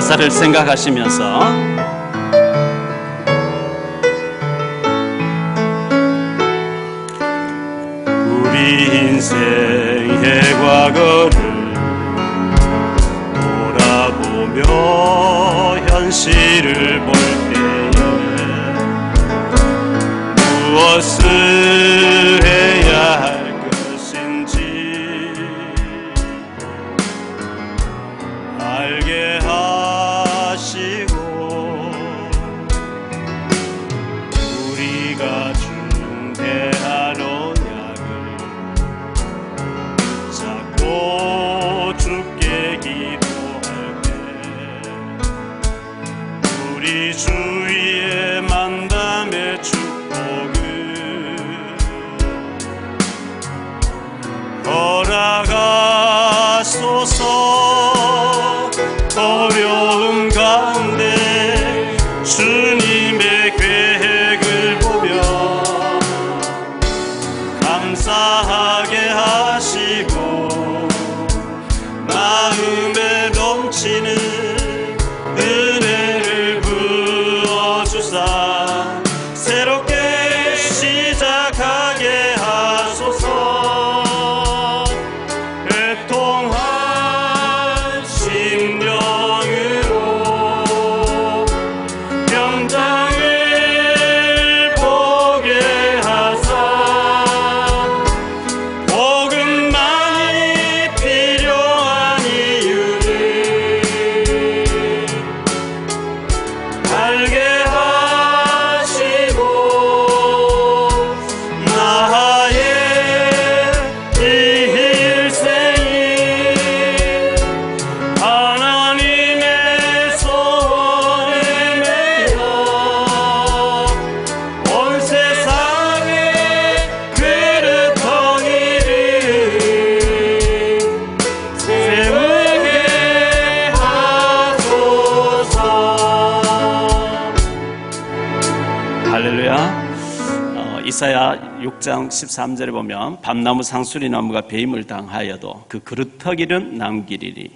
가사를 생각하시면서 우리 인생의 과거를 돌아보며 현실을 볼 때에 무엇을 해야 할 것인지 알게 하시고 우리가 중대한 언약을 잡고 주께 기도할 때 우리 주위의 만남의 축복을 허락하소서. 어려움 가운데 주님의 계획을 보며 감사하게 하시고 마음에 넘치는 은혜를 부어주사 새롭게 시작하게 하소서. 애통한 심령으로 현장을 보게 하사 복음만이 필요한 이유를 알게 하시고 나의 일생이 하나님의 소원에 매여 온 세상의 그릇덩이를 세우게 하소서. 할렐루야. 이사야 6장 13절에 보면 밤나무 상수리나무가 배임을 당하여도 그 그루터기는 남기리니,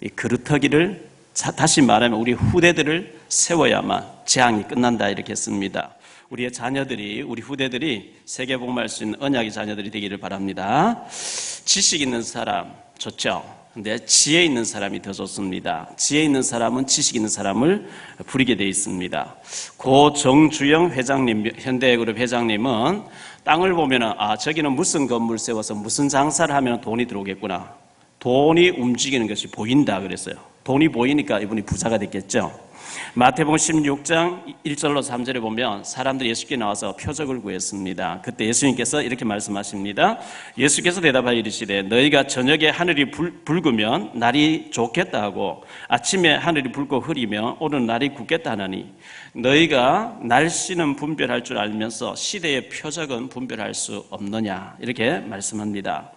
이 그루터기를 다시 말하면 우리 후대들을 세워야만 재앙이 끝난다 이렇게 씁니다. 우리의 자녀들이, 우리 후대들이 세계복음할 수 있는 언약의 자녀들이 되기를 바랍니다. 지식 있는 사람 좋죠. 근데 지혜 있는 사람이 더 좋습니다. 지혜 있는 사람은 지식 있는 사람을 부리게 되어 있습니다. 고 정주영 회장님, 현대그룹 회장님은 땅을 보면은 저기는 무슨 건물 세워서 무슨 장사를 하면 돈이 들어오겠구나. 돈이 움직이는 것이 보인다 그랬어요. 돈이 보이니까 이분이 부자가 됐겠죠. 마태복음 16장 1절로 3절에 보면 사람들이 예수께 나와서 표적을 구했습니다. 그때 예수님께서 이렇게 말씀하십니다. 예수께서 대답하여 이르시되 너희가 저녁에 하늘이 붉으면 날이 좋겠다 하고 아침에 하늘이 붉고 흐리면 오늘 날이 굳겠다 하나니 너희가 날씨는 분별할 줄 알면서 시대의 표적은 분별할 수 없느냐 이렇게 말씀합니다.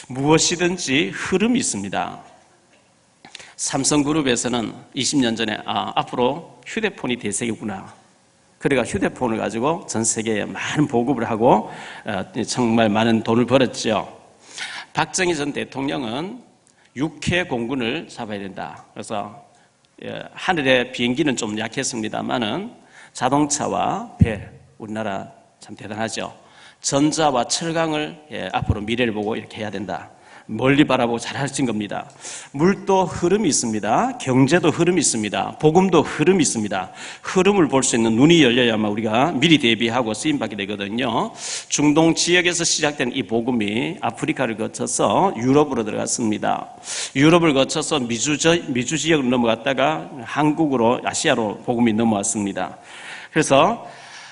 무엇이든지 흐름이 있습니다. 삼성그룹에서는 20년 전에 앞으로 휴대폰이 대세이구나. 그래가 휴대폰을 가지고 전 세계에 많은 보급을 하고 정말 많은 돈을 벌었죠. 박정희 전 대통령은 육해 공군을 잡아야 된다. 그래서 하늘의 비행기는 좀 약했습니다만은 자동차와 배, 우리나라 참 대단하죠. 전자와 철강을 앞으로 미래를 보고 이렇게 해야 된다. 멀리 바라보고 잘 하신 겁니다. 물도 흐름이 있습니다. 경제도 흐름이 있습니다. 복음도 흐름이 있습니다. 흐름을 볼 수 있는 눈이 열려야만 우리가 미리 대비하고 쓰임받게 되거든요. 중동 지역에서 시작된 이 복음이 아프리카를 거쳐서 유럽으로 들어갔습니다. 유럽을 거쳐서 미주 지역으로 넘어갔다가 한국으로, 아시아로 복음이 넘어왔습니다. 그래서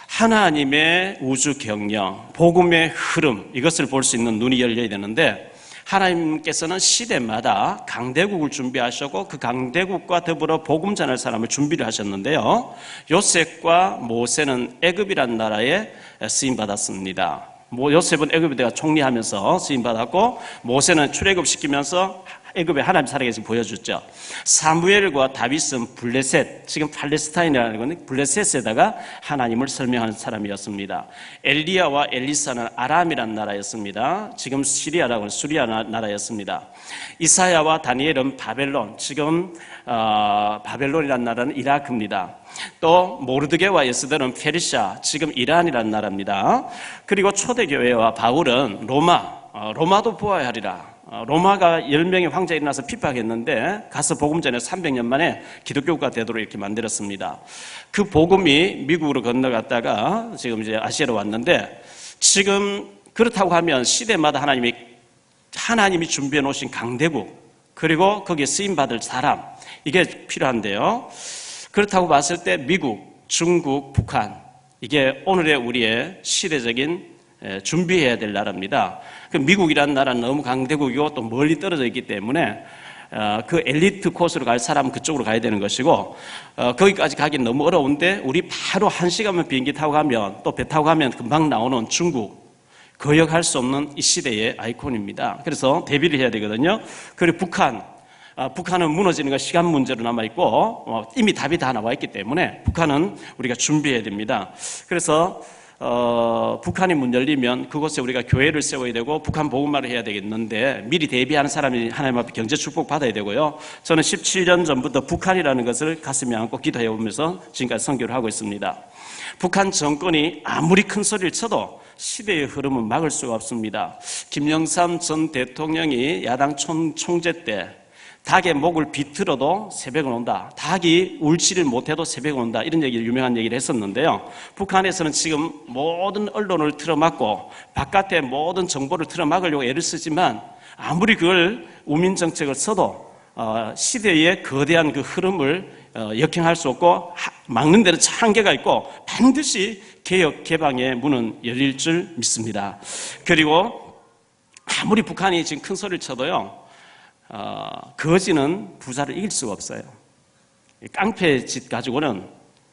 하나님의 우주 경영, 복음의 흐름, 이것을 볼 수 있는 눈이 열려야 되는데 하나님께서는 시대마다 강대국을 준비하셨고 그 강대국과 더불어 복음 전할 사람을 준비를 하셨는데요. 요셉과 모세는 애굽이라는 나라에 쓰임받았습니다. 요셉은 애굽에다가 총리하면서 쓰임받았고 모세는 출애굽시키면서 애굽에 하나님 살아계신 보여줬죠. 사무엘과 다윗은 블레셋, 지금 팔레스타인이라는 건 블레셋에다가 하나님을 설명하는 사람이었습니다. 엘리야와 엘리사는 아람이라는 나라였습니다. 지금 시리아라고 하는 수리아 나라였습니다. 이사야와 다니엘은 바벨론, 지금 바벨론이라는 나라는 이라크입니다. 또 모르드게와 에스더는 페르시아, 지금 이란이라는 나라입니다. 그리고 초대교회와 바울은 로마도 보아야 하리라. 로마가 10명의 황제가 일어나서 핍박했는데 가서 복음 전에 300년 만에 기독교가 되도록 이렇게 만들었습니다. 그 복음이 미국으로 건너갔다가 지금 이제 아시아로 왔는데, 지금 그렇다고 하면 시대마다 하나님이 준비해 놓으신 강대국, 그리고 거기에 쓰임 받을 사람, 이게 필요한데요. 그렇다고 봤을 때 미국, 중국, 북한, 이게 오늘의 우리의 시대적인 준비해야 될 나라입니다. 미국이라는 나라는 너무 강대국이고 또 멀리 떨어져 있기 때문에 그 엘리트 코스로 갈 사람은 그쪽으로 가야 되는 것이고, 거기까지 가긴 너무 어려운데 우리 바로 1시간만 비행기 타고 가면, 또 배 타고 가면 금방 나오는 중국, 거역할 수 없는 이 시대의 아이콘입니다. 그래서 대비를 해야 되거든요. 그리고 북한은 무너지는 건 시간 문제로 남아있고 이미 답이 다 나와 있기 때문에 북한은 우리가 준비해야 됩니다. 그래서 북한이 문 열리면 그곳에 우리가 교회를 세워야 되고 북한 복음화를 해야 되겠는데, 미리 대비하는 사람이 하나님 앞에 경제 축복 받아야 되고요. 저는 17년 전부터 북한이라는 것을 가슴에 안고 기도해 오면서 지금까지 선교를 하고 있습니다. 북한 정권이 아무리 큰 소리를 쳐도 시대의 흐름은 막을 수가 없습니다. 김영삼 전 대통령이 야당 총재 때 닭의 목을 비틀어도 새벽은 온다, 닭이 울지를 못해도 새벽은 온다, 이런 유명한 얘기를 했었는데요. 북한에서는 지금 모든 언론을 틀어막고 바깥에 모든 정보를 틀어막으려고 애를 쓰지만, 아무리 그걸 우민정책을 써도 시대의 거대한 그 흐름을 역행할 수 없고, 막는 데는 한계가 있고 반드시 개혁 개방의 문은 열릴 줄 믿습니다. 그리고 아무리 북한이 지금 큰 소리를 쳐도요, 거지는 부자를 이길 수가 없어요. 깡패짓 가지고는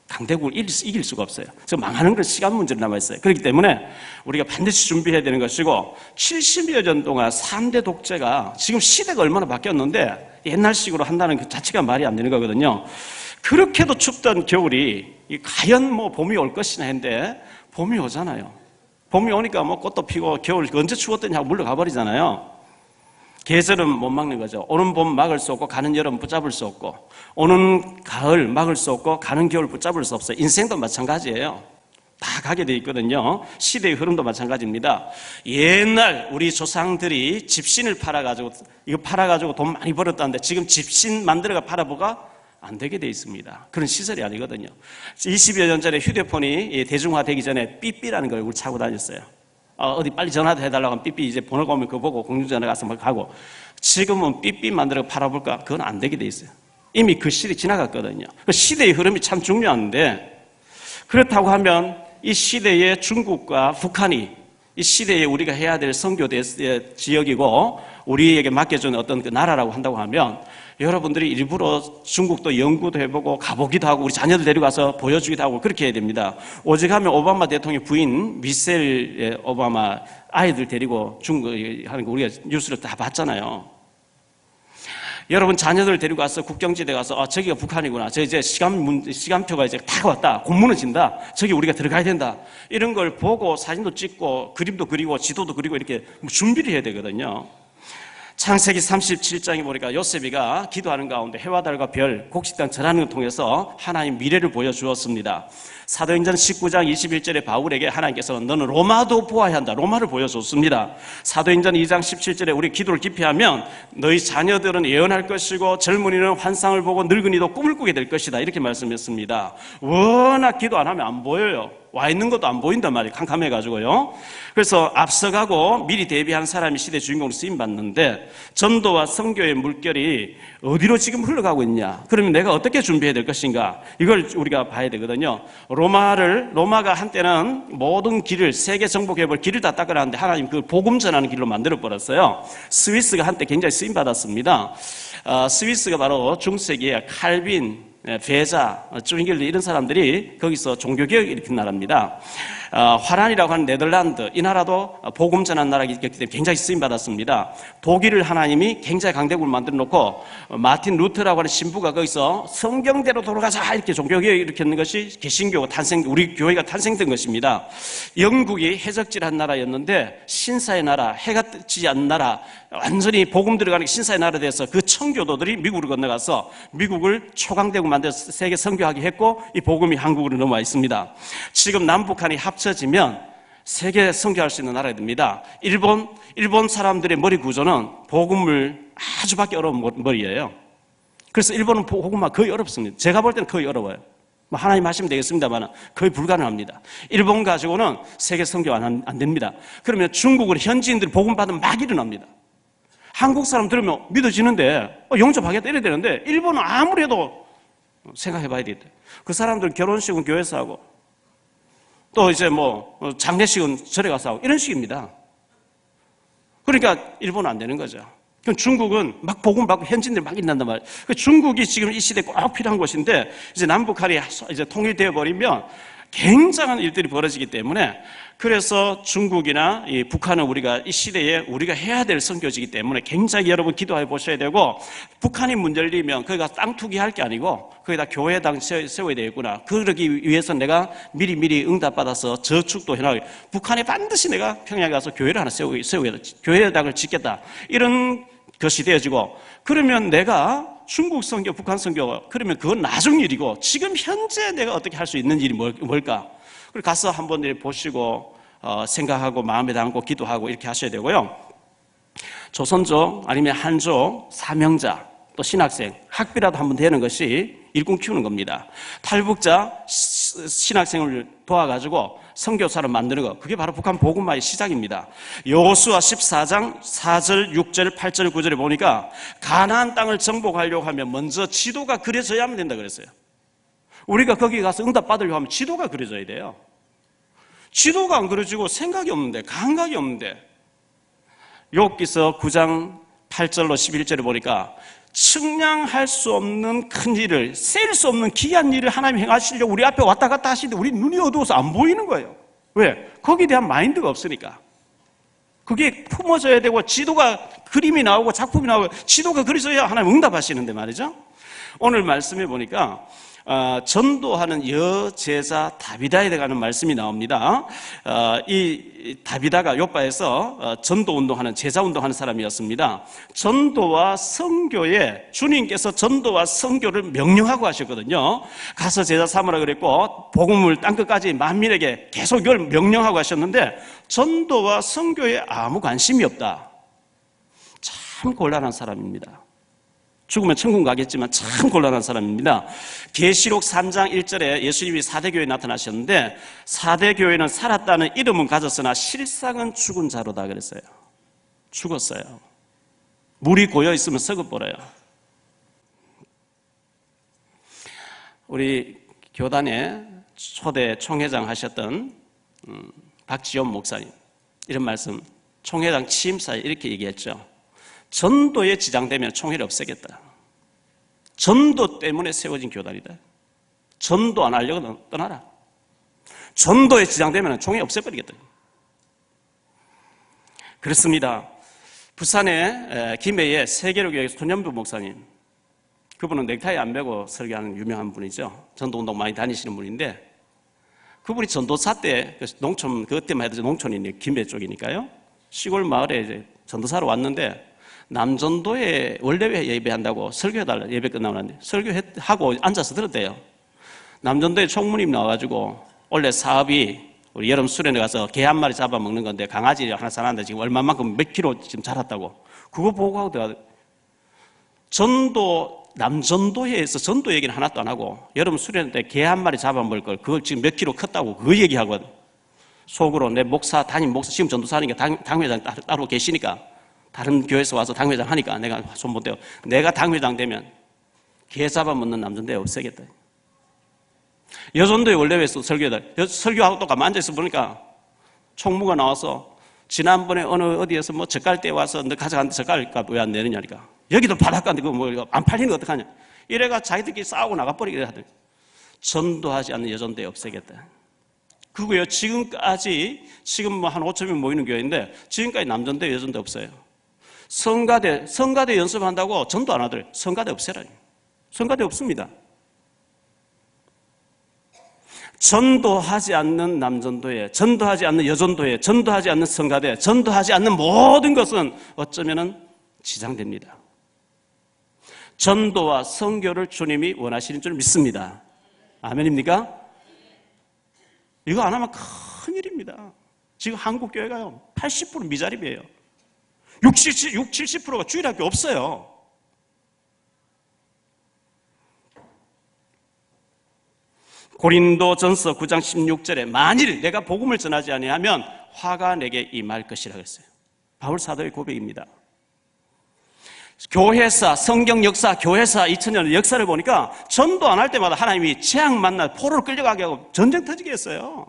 강대국을 이길 수가 없어요. 그래서 망하는 건 시간 문제로 남아있어요. 그렇기 때문에 우리가 반드시 준비해야 되는 것이고, 70여 년 동안 3대 독재가, 지금 시대가 얼마나 바뀌었는데 옛날식으로 한다는 그 자체가 말이 안 되는 거거든요. 그렇게도 춥던 겨울이 과연 봄이 올 것이냐 했는데 봄이 오잖아요. 봄이 오니까 꽃도 피고, 겨울 언제 추웠더니 하고 물러가 버리잖아요. 계절은 못 막는 거죠. 오는 봄 막을 수 없고 가는 여름 붙잡을 수 없고, 오는 가을 막을 수 없고 가는 겨울 붙잡을 수 없어요. 인생도 마찬가지예요. 다 가게 돼 있거든요. 시대의 흐름도 마찬가지입니다. 옛날 우리 조상들이 집신을 팔아가지고 돈 많이 벌었다는데, 지금 집신 만들어가 팔아보가 안 되게 돼 있습니다. 그런 시설이 아니거든요. 20여 년 전에 휴대폰이 대중화되기 전에 삐삐라는 걸 우리 차고 다녔어요. 어디 빨리 전화도 해달라고 하면 삐삐, 이제 번호가 오면 그거 보고 공중전화 가서 막 가고. 지금은 삐삐 만들어 팔아볼까? 그건 안 되게 돼 있어요. 이미 그 시대 지나갔거든요. 그 시대의 흐름이 참 중요한데, 그렇다고 하면 이 시대의 중국과 북한이 이 시대에 우리가 해야 될 선교 지역이고 우리에게 맡겨준 어떤 그 나라라고 한다고 하면, 여러분들이 일부러 중국도 연구도 해보고 가보기도 하고 우리 자녀들 데려가서 보여주기도 하고 그렇게 해야 됩니다. 오직하면 오바마 대통령 부인 미셀 오바마 아이들 데리고 중국 하는 거 우리가 뉴스를 다 봤잖아요. 여러분 자녀들 데리고 가서 국경지대 가서 저기가 북한이구나, 저 이제 시간표가 이제 다 왔다, 곧 무너진다, 저기 우리가 들어가야 된다, 이런 걸 보고 사진도 찍고 그림도 그리고 지도도 그리고 이렇게 준비를 해야 되거든요. 창세기 37장에 보니까 요셉이가 기도하는 가운데 해와 달과 별, 곡식당 절하는 걸 통해서 하나님 미래를 보여주었습니다. 사도행전 19장 21절에 바울에게 하나님께서는 너는 로마도 보아야 한다, 로마를 보여줬습니다. 사도행전 2장 17절에 우리 기도를 깊이 하면 너희 자녀들은 예언할 것이고 젊은이는 환상을 보고 늙은이도 꿈을 꾸게 될 것이다, 이렇게 말씀했습니다. 워낙 기도 안 하면 안 보여요. 와 있는 것도 안 보인단 말이에요. 캄캄해가지고요. 그래서 앞서가고 미리 대비한 사람이 시대 주인공으로 쓰임받는데, 전도와 선교의 물결이 어디로 지금 흘러가고 있냐, 그러면 내가 어떻게 준비해야 될 것인가, 이걸 우리가 봐야 되거든요. 로마가 한때는 모든 길을, 세계 정복해볼 길을 다 닦아놨는데 하나님 그 복음 전하는 길로 만들어버렸어요. 스위스가 한때 굉장히 쓰임받았습니다. 스위스가 바로 중세기에 칼빈, 베자, 쭈잉길리 이런 사람들이 거기서 종교개혁을 일으킨 나라입니다. 화란이라고 하는 네덜란드, 이 나라도 복음 전한 나라이기 때문에 굉장히 쓰임받았습니다. 독일을 하나님이 굉장히 강대국을 만들어 놓고 마틴 루터라고 하는 신부가 거기서 성경대로 돌아가자 이렇게 종교개혁을 일으켰는 것이 개신교가 우리 교회가 탄생된 것입니다. 영국이 해적질한 나라였는데 신사의 나라, 해가 뜨지 않는 나라, 완전히 복음 들어가는 신사의 나라에 대해서 그 청교도들이 미국으로 건너가서 미국을 초강대국 만들어서 세계 선교하게 했고 이 복음이 한국으로 넘어와 있습니다. 지금 남북한이 합쳐지면 세계 선교할 수 있는 나라가 됩니다. 일본 사람들의 머리 구조는 복음을 아주 받기 어려운 머리예요. 그래서 일본은 복음만 거의 어렵습니다. 제가 볼 때는 거의 어려워요. 하나님 하시면 되겠습니다만 거의 불가능합니다. 일본 가지고는 세계 선교 안 됩니다. 그러면 중국은 현지인들이 복음 받으면 막 일어납니다. 한국 사람 들으면 믿어지는데 영접하겠다 이래야 되는데 일본은 아무리 해도 생각해봐야 되겠다. 그 사람들 결혼식은 교회에서 하고 또 이제 장례식은 절에 가서 하고 이런 식입니다. 그러니까 일본은 안 되는 거죠. 그럼 중국은 막 복음 받고 현지인들 막 일어난단 말이에요. 중국이 지금 이 시대에 꼭 필요한 곳인데 이제 남북한이 이제 통일되어 버리면 굉장한 일들이 벌어지기 때문에 그래서 중국이나 이 북한은 우리가 이 시대에 우리가 해야 될 선교지이기 때문에 굉장히 여러분 기도해 보셔야 되고 북한이 문 열리면 거기가 땅 투기할 게 아니고 거기다 교회당 세워야 되겠구나. 그러기 위해서 내가 미리 응답받아서 저축도 해놔. 북한에 반드시 내가 평양에 가서 교회를 하나 세우겠다. 교회당을 짓겠다. 이런 것이 되어지고 그러면 내가 중국 선교, 북한 선교 그러면 그건 나중 일이고 지금 현재 내가 어떻게 할 수 있는 일이 뭘까? 그리고 가서 한번 보시고 생각하고 마음에 담고 기도하고 이렇게 하셔야 되고요. 조선족 아니면 한족 사명자 또 신학생 학비라도 한번 되는 것이 일꾼 키우는 겁니다. 탈북자 신학생을 도와가지고 선교사를 만드는 것 그게 바로 북한 복음화의 시작입니다. 여호수아 14장 4절 6절 8절 9절에 보니까 가나안 땅을 정복하려고 하면 먼저 지도가 그려져야만 된다 그랬어요. 우리가 거기 가서 응답 받으려고 하면 지도가 그려져야 돼요. 지도가 안 그려지고 생각이 없는데 감각이 없는데 욥기서 9장 8절로 11절에 보니까 측량할 수 없는 큰 일을 셀 수 없는 귀한 일을 하나님 행하시려고 우리 앞에 왔다 갔다 하시는데 우리 눈이 어두워서 안 보이는 거예요. 왜? 거기에 대한 마인드가 없으니까. 그게 품어져야 되고 지도가 그림이 나오고 작품이 나오고 지도가 그려져야 하나님 응답하시는데 말이죠. 오늘 말씀해 보니까 전도하는 여제자 다비다에 대한 말씀이 나옵니다. 이 다비다가 욥바에서 전도운동하는 제자운동하는 사람이었습니다. 전도와 선교에 주님께서 전도와 선교를 명령하고 하셨거든요. 가서 제자 삼으라 그랬고 복음을 땅끝까지 만민에게 계속 이걸 명령하고 하셨는데 전도와 선교에 아무 관심이 없다. 참 곤란한 사람입니다. 죽으면 천국 가겠지만 참 곤란한 사람입니다. 계시록 3장 1절에 예수님이 4대 교회에 나타나셨는데 4대 교회는 살았다는 이름은 가졌으나 실상은 죽은 자로다 그랬어요. 죽었어요. 물이 고여 있으면 썩어버려요. 우리 교단의 초대 총회장 하셨던 박지원 목사님 이런 말씀 총회장 취임사에 이렇게 얘기했죠. 전도에 지장되면 총회를 없애겠다. 전도 때문에 세워진 교단이다. 전도 안 하려고 떠나라. 전도에 지장되면 총회 없애버리겠다. 그렇습니다. 부산의 김해의 세계로교회 손현부 목사님 그분은 넥타이 안 매고 설교하는 유명한 분이죠. 전도운동 많이 다니시는 분인데 그분이 전도사 때 농촌 그때만 해도 농촌이니 김해 쪽이니까요. 시골 마을에 이제 전도사로 왔는데 남전도에 원래 예배한다고 설교해달라. 예배 끝나고 설교하고 앉아서 들었대요. 남전도에 총무님 나와가지고 원래 사업이 우리 여름 수련회 가서 개 한 마리 잡아먹는 건데 강아지 하나 사는데 지금 얼마만큼 몇 킬로 지금 자랐다고 그거 보고 하고 남전도회에서 전도 얘기는 하나도 안 하고 여름 수련회 때 개 한 마리 잡아먹을 걸 그걸 지금 몇 킬로 컸다고 그거 얘기하거든. 속으로 내 담임 목사 지금 전도사니까 당회장 따로 계시니까 다른 교회에서 와서 당회장 하니까 내가 손 못 대요. 내가 당회장 되면 개 잡아먹는 남전도회 없애겠다. 여전도에 원래회에서 설교하다. 설교하고 또 가만 앉아있어 보니까 총무가 나와서 지난번에 어디에서 젓갈 때 와서 너 가져갔는데 젓갈값 왜 안 내느냐니까. 여기도 바닷가인데 그거 안 팔리는 거 어떡하냐. 이래가 자기들끼리 싸우고 나가버리게 하더니 전도하지 않는 여전도에 없애겠다. 그거요. 지금 뭐 한 5천 명 모이는 교회인데 지금까지 남전도 여전도 없어요. 성가대 연습한다고 전도 안 하더래요. 성가대 없애라. 성가대 없습니다. 전도하지 않는 남전도회, 전도하지 않는 여전도회, 전도하지 않는 성가대, 전도하지 않는 모든 것은 어쩌면은 지장됩니다. 전도와 선교를 주님이 원하시는 줄 믿습니다. 아멘입니까? 이거 안 하면 큰일입니다. 지금 한국 교회가요 80% 미자립이에요. 70%가 주일학교 없어요. 고린도전서 9장 16절에 만일 내가 복음을 전하지 아니하면 화가 내게 임할 것이라고 했어요. 바울 사도의 고백입니다. 교회사, 성경 역사, 교회사 2000년 역사를 보니까 전도 안 할 때마다 하나님이 재앙 만나 포로로 끌려가게 하고 전쟁 터지게 했어요.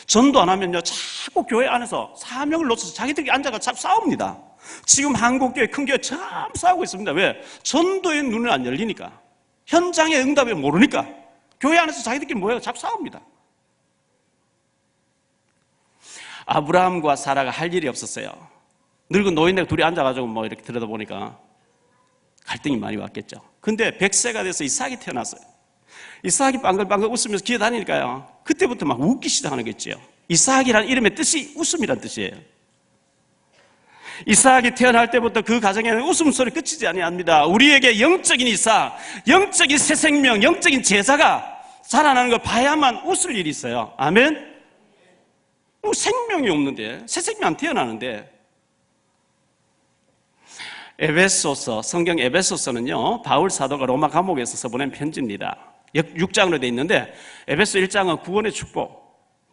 전도 안 하면요 자꾸 교회 안에서 사명을 놓쳐서 자기들끼리 앉아가 자꾸 싸웁니다. 지금 한국교회 큰 교회 참 싸우고 있습니다. 왜? 전도의 눈은 안 열리니까, 현장의 응답을 모르니까 교회 안에서 자기들끼리 모여서 자꾸 싸웁니다. 아브라함과 사라가 할 일이 없었어요. 늙은 노인네가 둘이 앉아가지고 뭐 이렇게 들여다보니까 갈등이 많이 왔겠죠. 근데 100세가 돼서 이삭이 태어났어요. 이삭이 방글방글 웃으면서 기어 다니니까요 그때부터 막 웃기 시작하는 거겠죠. 이삭이라는 이름의 뜻이 웃음이라는 뜻이에요. 이삭이 태어날 때부터 그 가정에는 웃음소리 끝이지 아니합니다. 우리에게 영적인 이삭, 영적인 새 생명, 영적인 제자가 자라나는 걸 봐야만 웃을 일이 있어요. 아멘? 생명이 없는데, 새 생명 안 태어나는데. 에베소서, 성경 에베소서는요 바울 사도가 로마 감옥에서 써보낸 편지입니다. 6장으로 되어 있는데 에베소 1장은 구원의 축복,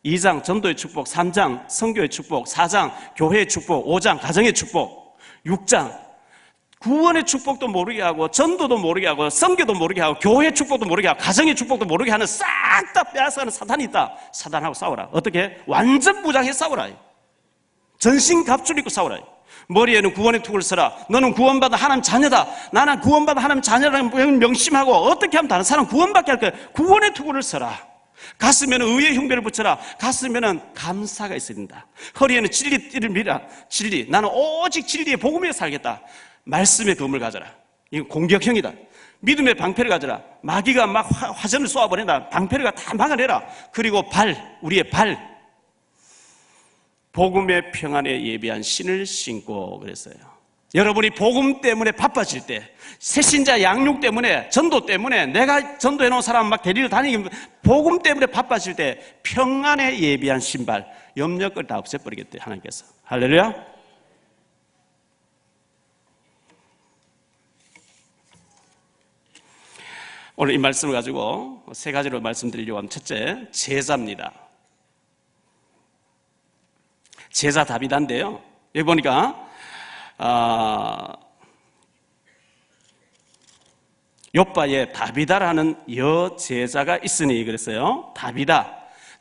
2장 전도의 축복, 3장 선교의 축복, 4장 교회의 축복, 5장 가정의 축복, 6장 구원의 축복도 모르게 하고 전도도 모르게 하고 선교도 모르게 하고 교회의 축복도 모르게 하고 가정의 축복도 모르게 하는 싹 다 빼앗아가는 사탄이 있다. 사탄하고 싸우라. 어떻게? 완전 무장해 싸우라. 전신 갑줄 입고 싸우라. 머리에는 구원의 투구를 써라. 너는 구원받아 하나님 자녀다. 나는 구원받아 하나님 자녀라는 명심하고 어떻게 하면 다른 사람 구원받게 할 거야. 구원의 투구를 써라. 가슴에는 의의 흉배를 붙여라. 가슴에는 감사가 있어야 된다. 허리에는 진리띠를 밀라. 진리. 나는 오직 진리의 복음에 살겠다. 말씀의 덤을 가져라. 이건 공격형이다. 믿음의 방패를 가져라. 마귀가 막 화전을 쏘아버린다. 방패를 다 막아내라. 그리고 우리의 발. 복음의 평안에 예비한 신을 신고 그랬어요. 여러분이 복음 때문에 바빠질 때, 새신자 양육 때문에, 전도 때문에, 내가 전도해놓은 사람 막 데리러 다니기, 복음 때문에 바빠질 때 평안에 예비한 신발, 염려걸 다 없애버리겠대요, 하나님께서. 할렐루야. 오늘 이 말씀을 가지고 세 가지로 말씀드리려고 합니다. 첫째, 제자입니다. 제자 다비다인데요. 여기 보니까 욥바에 다비다라는 여제자가 있으니 그랬어요.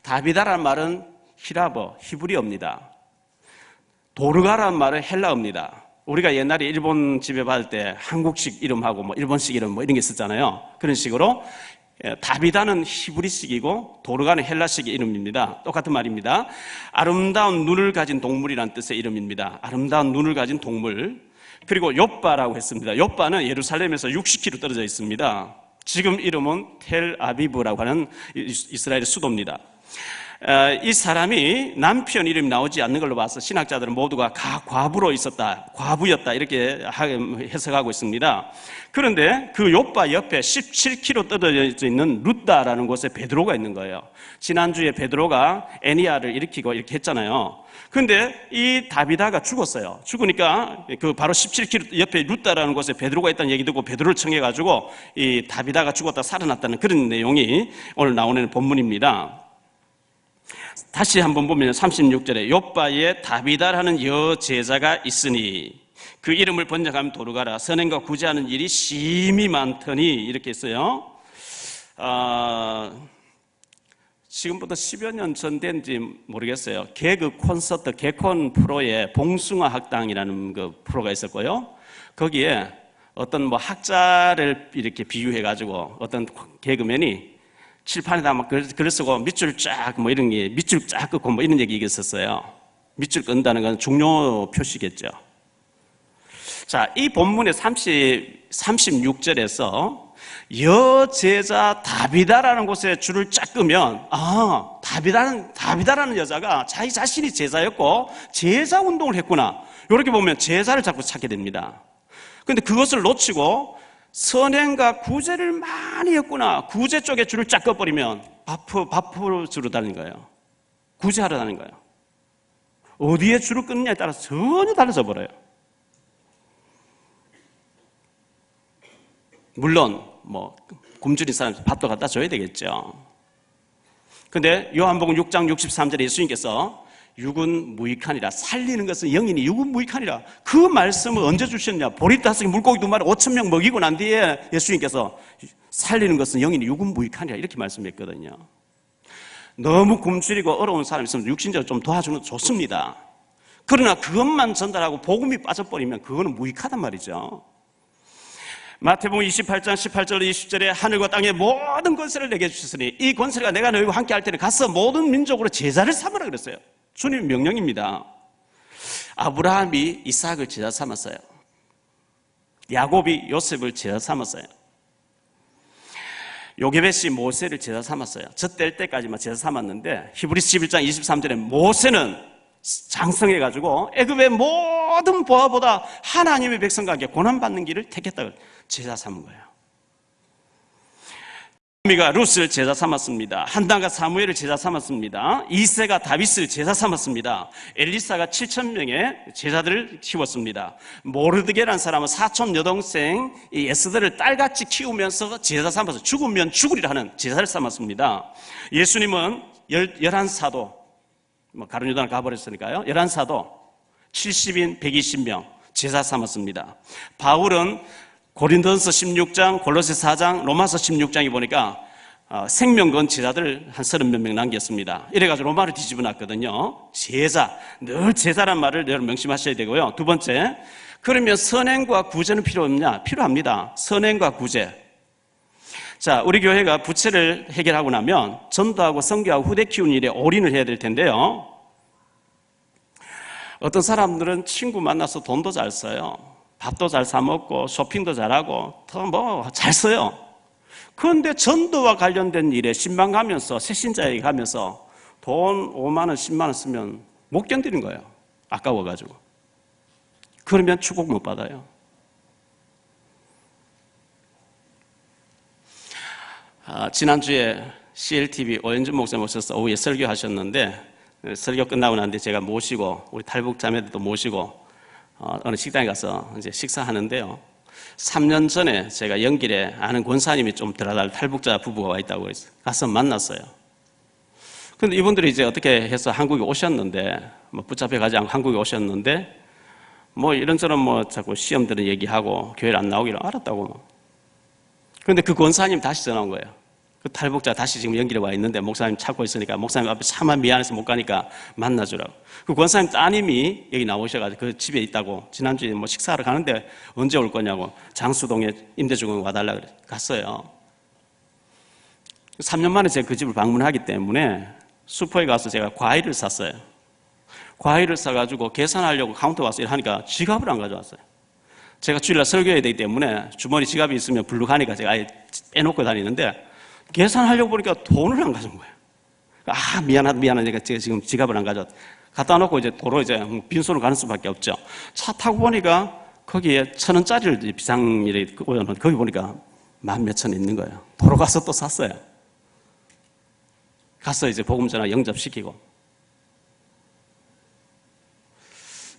다비다라는 말은 히브리어입니다. 도르가라는 말은 헬라어입니다. 우리가 옛날에 일본 집에 받을 때 한국식 이름하고 뭐 일본식 이름 뭐 이런 게 있었잖아요. 그런 식으로 다비다는 히브리식이고 도르가는 헬라식 이름입니다. 똑같은 말입니다. 아름다운 눈을 가진 동물이라는 뜻의 이름입니다. 아름다운 눈을 가진 동물. 그리고 욥바라고 했습니다. 욥바는 예루살렘에서 60km 떨어져 있습니다. 지금 이름은 텔아비브라고 하는 이스라엘의 수도입니다. 이 사람이 남편 이름이 나오지 않는 걸로 봐서 신학자들은 모두가 과부였다 이렇게 해석하고 있습니다. 그런데 그 욥바 옆에 17km 떨어져 있는 루다라는 곳에 베드로가 있는 거예요. 지난주에 베드로가 애니아를 일으키고 이렇게 했잖아요. 그런데 이 다비다가 죽었어요. 죽으니까 그 바로 17km 옆에 루다라는 곳에 베드로가 있다는 얘기 듣고 베드로를 청해가지고 이 다비다가 죽었다 살아났다는 그런 내용이 오늘 나오는 본문입니다. 다시 한번 보면 36절에 욥바에 다비다라는 여제자가 있으니 그 이름을 번역하면 도르가라. 선행과 구제하는 일이 심히 많더니 이렇게 했어요. 지금부터 10여 년 전 된지 모르겠어요. 개그 콘서트 개콘 프로에 봉숭아 학당이라는 그 프로가 있었고요. 거기에 어떤 뭐 학자를 이렇게 비유해가지고 어떤 개그맨이 칠판에다 막 글 쓰고 밑줄 쫙 뭐 이런 게 밑줄 쫙 긋고 뭐 이런 얘기 있었어요. 밑줄 끈다는 건 중요 표시겠죠. 자, 이 본문의 36절에서 여제자 다비다라는 곳에 줄을 쫙 끄면 다비다라는 여자가 자기 자신이 제자였고 제자 운동을 했구나. 이렇게 보면 제자를 자꾸 찾게 됩니다. 그런데 그것을 놓치고 선행과 구제를 많이 했구나. 구제 쪽에 줄을 쫙 꺼버리면 밥으로 줄을 다니는 거예요. 구제하러 다니는 거예요. 어디에 줄을 끊느냐에 따라서 전혀 달라져 버려요. 물론 뭐 굶주린 사람 밥도 갖다 줘야 되겠죠. 근데 요한복음 6장 63절에 예수님께서 육은 무익하니라, 살리는 것은 영이니 육은 무익하니라, 그 말씀을 언제 주셨냐? 보리 5개 물고기 2마리 5,000명 먹이고 난 뒤에 예수님께서 살리는 것은 영이니 육은 무익하니라 이렇게 말씀했거든요. 너무 굶주리고 어려운 사람이 있으면 육신적으로 좀 도와주는 것도 좋습니다. 그러나 그것만 전달하고 복음이 빠져버리면 그거는 무익하단 말이죠. 마태복음 28장 18절 20절에 하늘과 땅의 모든 권세를 내게 주셨으니 이 권세가 내가 너희와 함께 할 때는 가서 모든 민족으로 제자를 삼으라 그랬어요. 주님 명령입니다. 아브라함이 이삭을 제자 삼았어요. 야곱이 요셉을 제자 삼았어요. 요게벳이 모세를 제자 삼았어요. 젖될 때까지만 제자 삼았는데 히브리서 11장 23절에 모세는 장성해가지고 애굽의 모든 보아보다 하나님의 백성과 함께 고난받는 길을 택했다고 제자 삼은 거예요. 나오미가 룻을 제자 삼았습니다. 한나가 사무엘을 제자 삼았습니다. 이새가 다윗을 제자 삼았습니다. 엘리사가 7,000명의 제자들을 키웠습니다. 모르드게라는 사람은 사촌 여동생 에스더를 딸같이 키우면서 제자 삼아서 죽으면 죽으리라 하는 제자를 삼았습니다. 예수님은 11사도, 가룟유다를 가버렸으니까요, 11사도 70인 120명 제자 삼았습니다. 바울은 고린도전서 16장, 골로새 4장, 로마서 16장에 보니까 생명 건 제자들 한 30몇 명 남겼습니다. 이래가지고 로마를 뒤집어 놨거든요. 제자, 늘 제자란 말을 여러분 명심하셔야 되고요. 두 번째, 그러면 선행과 구제는 필요 없냐? 필요합니다. 선행과 구제. 자, 우리 교회가 부채를 해결하고 나면 전도하고 선교하고 후대 키우는 일에 올인을 해야 될 텐데요. 어떤 사람들은 친구 만나서 돈도 잘 써요. 밥도 잘 사먹고 쇼핑도 잘하고 더 잘 써요. 그런데 전도와 관련된 일에 신방 가면서 새신자에게 가면서 돈 5만 원, 10만 원 쓰면 못 견디는 거예요. 아까워가지고. 그러면 축복 못 받아요. 지난주에 CLTV 오현준 목사님 오셔서 오후에 설교하셨는데 설교 끝나고 난 뒤에 제가 모시고 우리 탈북 자매들도 모시고 어느 식당에 가서 이제 식사하는데요. 3년 전에 제가 연길에 아는 권사님이 좀 들어달 탈북자 부부가 와 있다고 그래서 가서 만났어요. 근데 이분들이 이제 어떻게 해서 한국에 오셨는데, 붙잡혀 가지 않고 한국에 오셨는데, 이런저런 자꾸 시험들은 얘기하고 교회를 안 나오기를 알았다고. 그런데 그 권사님 다시 전화 온 거예요. 그 탈북자 다시 지금 연길에 와 있는데 목사님 찾고 있으니까 목사님 앞에 차마 미안해서 못 가니까 만나주라고. 그 권사님 따님이 여기 나오셔가지고 그 집에 있다고 지난주에 식사하러 가는데 언제 올 거냐고 장수동에 임대주공 와달라고 그래. 갔어요. 3년 만에 제가 그 집을 방문하기 때문에 슈퍼에 가서 제가 과일을 샀어요. 과일을 사가지고 계산하려고 카운터 가서 일하니까 지갑을 안 가져왔어요. 제가 주일날 설교해야 되기 때문에 주머니 지갑이 있으면 불룩하니까 제가 아예 빼놓고 다니는데 계산하려고 보니까 돈을 안 가져온 거예요. 미안하니까 제가 지금 지갑을 안 가져왔다. 갖다 놓고 이제 도로 이제 빈손으로 가는 수밖에 없죠. 차 타고 보니까 거기에 1,000원짜리를 비상일에 올려놓은 거기 보니까 10,000원 있는 거예요. 도로 가서 또 샀어요. 가서 이제 복음 전화 영접시키고.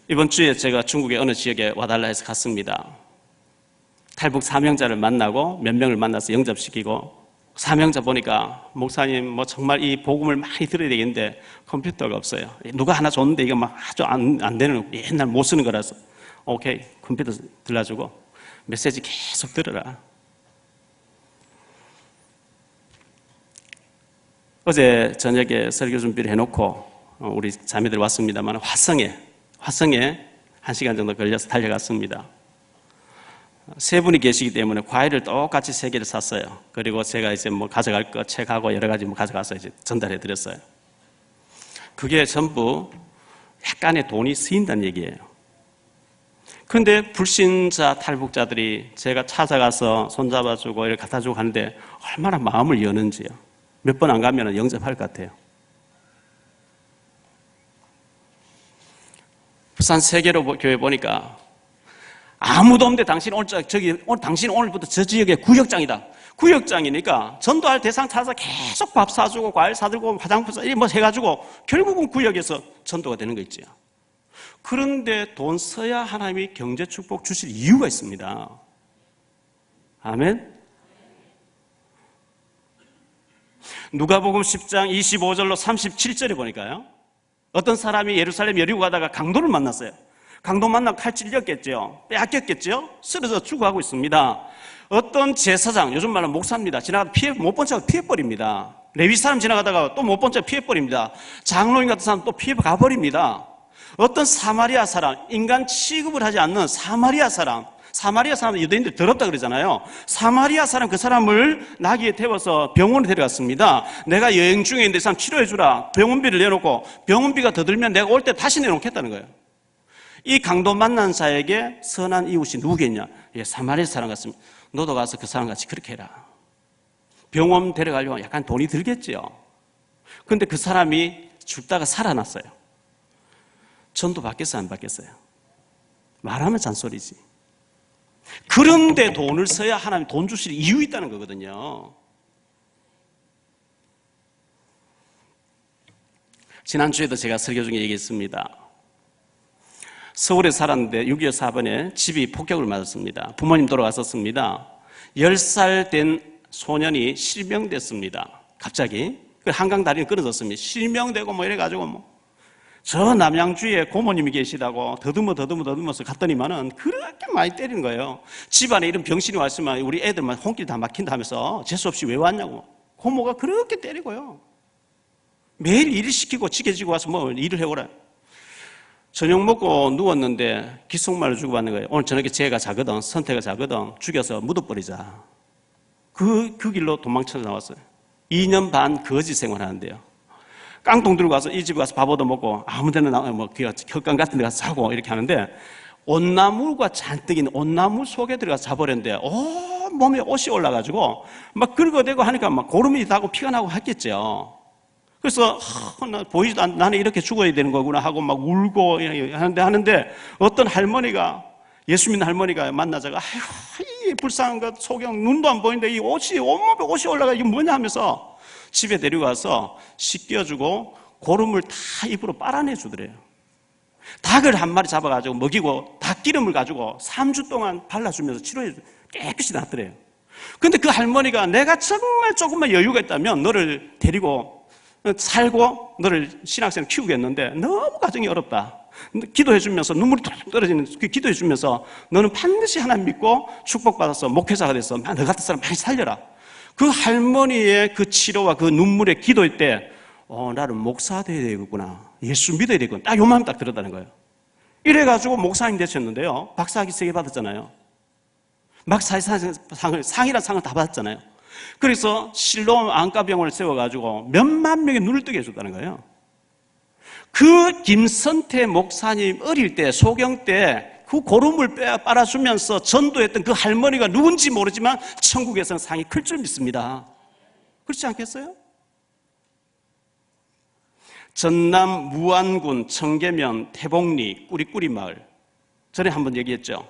이번 주에 제가 중국의 어느 지역에 와달라 해서 갔습니다. 탈북 사명자를 만나고 몇 명을 만나서 영접시키고 사명자 보니까 목사님 정말 이 복음을 많이 들어야 되겠는데 컴퓨터가 없어요. 누가 하나 줬는데 이거 아주 안 되는 옛날 못 쓰는 거라서 오케이 컴퓨터 들려주고 메시지 계속 들어라. 어제 저녁에 설교 준비를 해놓고 우리 자매들 왔습니다만 화성에 1시간 정도 걸려서 달려갔습니다. 세 분이 계시기 때문에 과일을 똑같이 세 개를 샀어요. 그리고 제가 이제 뭐 가져갈 거 책하고 여러 가지 뭐 가져가서 이제 전달해 드렸어요. 그게 전부 약간의 돈이 쓰인다는 얘기예요. 그런데 불신자 탈북자들이 제가 찾아가서 손잡아주고 이렇게 갖다주고 하는데 얼마나 마음을 여는지요. 몇 번 안 가면 영접할 것 같아요. 부산 세계로 교회 보니까 아무도 없는데 당신 오늘부터 저 지역의 구역장이다. 구역장이니까 전도할 대상 찾아서 계속 밥 사주고 과일 사들고 화장품 사주고 뭐 해가지고 결국은 구역에서 전도가 되는 거 있죠. 그런데 돈 써야 하나님이 경제 축복 주실 이유가 있습니다. 아멘. 누가복음 10장 25절로 37절에 보니까요. 어떤 사람이 예루살렘 여리고 가다가 강도를 만났어요. 강도 만나고 칼 찔렸겠죠. 빼앗겼겠죠. 쓰러져 죽어가고 있습니다. 어떤 제사장, 요즘 말로 목사입니다. 지나가다 못 본 척 피해버립니다. 레위 사람 지나가다가 또 못 본 척 피해버립니다. 장로인 같은 사람 또 피해가버립니다. 어떤 사마리아 사람, 인간 취급을 하지 않는 사마리아 사람은 유대인들 더럽다 그러잖아요. 사마리아 사람, 그 사람을 나귀에 태워서 병원에 데려갔습니다. 내가 여행 중에 있는데 이 사람 치료해주라. 병원비를 내놓고 병원비가 더 들면 내가 올 때 다시 내놓겠다는 거예요. 이 강도 만난 자에게 선한 이웃이 누구겠냐? 예, 사마리아 사람 같습니다. 너도 가서 그 사람 같이 그렇게 해라. 병원 데려가려면 약간 돈이 들겠죠. 그런데 그 사람이 죽다가 살아났어요. 전도 받겠어요, 안 받겠어요? 말하면 잔소리지. 그런데 돈을 써야 하나님 돈 주실 이유 있다는 거거든요. 지난주에도 제가 설교 중에 얘기했습니다. 서울에 살았는데 6.25 사변에 집이 폭격을 맞았습니다. 부모님 돌아가셨습니다. 10살 된 소년이 실명됐습니다. 갑자기 한강 다리는 끊어졌습니다. 실명되고 뭐 이래가지고 저 남양주에 고모님이 계시다고 더듬어서 갔더니만은 그렇게 많이 때리는 거예요. 집안에 이런 병신이 왔으면 우리 애들만 혼길 다 막힌다 하면서 재수없이 왜 왔냐고. 고모가 그렇게 때리고요. 매일 일을 시키고 지게지고 와서 뭐 일을 해오라. 저녁 먹고 누웠는데 귓속말로 주고받는 거예요. 오늘 저녁에 쟤가 자거든, 선태가 자거든, 죽여서 묻어버리자. 그 길로 도망쳐 나왔어요. 2년 반 거지 생활하는데요. 깡통 들고 가서 이 집에 가서 밥 얻어 먹고 아무 데나 뭐 격강 같은 데 가서 자고 이렇게 하는데 온나무가 잔뜩 있는 온나무 속에 들어가서 자버렸는데 몸에 옷이 올라가지고 막 긁어대고 하니까 막 고름이 나고 피가 나고 했겠죠. 그래서 보이지도 않, 나는 이렇게 죽어야 되는 거구나 하고 막 울고 하는데 어떤 할머니가, 예수 믿는 할머니가 만나자가 아이고 이 불쌍한 것 소경 눈도 안 보이는데 이 옷이 온몸에 옷이 올라가 이게 뭐냐 하면서 집에 데려가서 씻겨주고 고름을 다 입으로 빨아내 주더래요. 닭을 한 마리 잡아가지고 먹이고 닭 기름을 가지고 3주 동안 발라주면서 치료해 깨끗이 낫더래요. 근데 그 할머니가 내가 정말 조금만 여유가 있다면 너를 데리고 살고 너를 신학생을 키우겠는데 너무 가정이 어렵다. 기도해주면서 눈물이 툭 떨어지는 그 기도해주면서 너는 반드시 하나님 믿고 축복받아서 목회자가 돼서 너 같은 사람 많이 살려라. 그 할머니의 그 치료와 그 눈물의 기도일 때 나는 목사 돼야 되겠구나. 예수 믿어야 되겠구나. 딱 요 마음이 딱 들었다는 거예요. 이래가지고 목사님 되셨는데요. 박사학위 3개 받았잖아요. 막 상이란 상을 다 받았잖아요. 그래서 실로 안과병원을 세워가지고 몇만 명의 눈을 뜨게 해줬다는 거예요. 그 김선태 목사님 어릴 때 소경 때 그 고름을 빨아주면서 전도했던 그 할머니가 누군지 모르지만 천국에서는 상이 클 줄 믿습니다. 그렇지 않겠어요? 전남 무안군 청계면 태복리 꾸리꾸리 마을, 전에 한번 얘기했죠.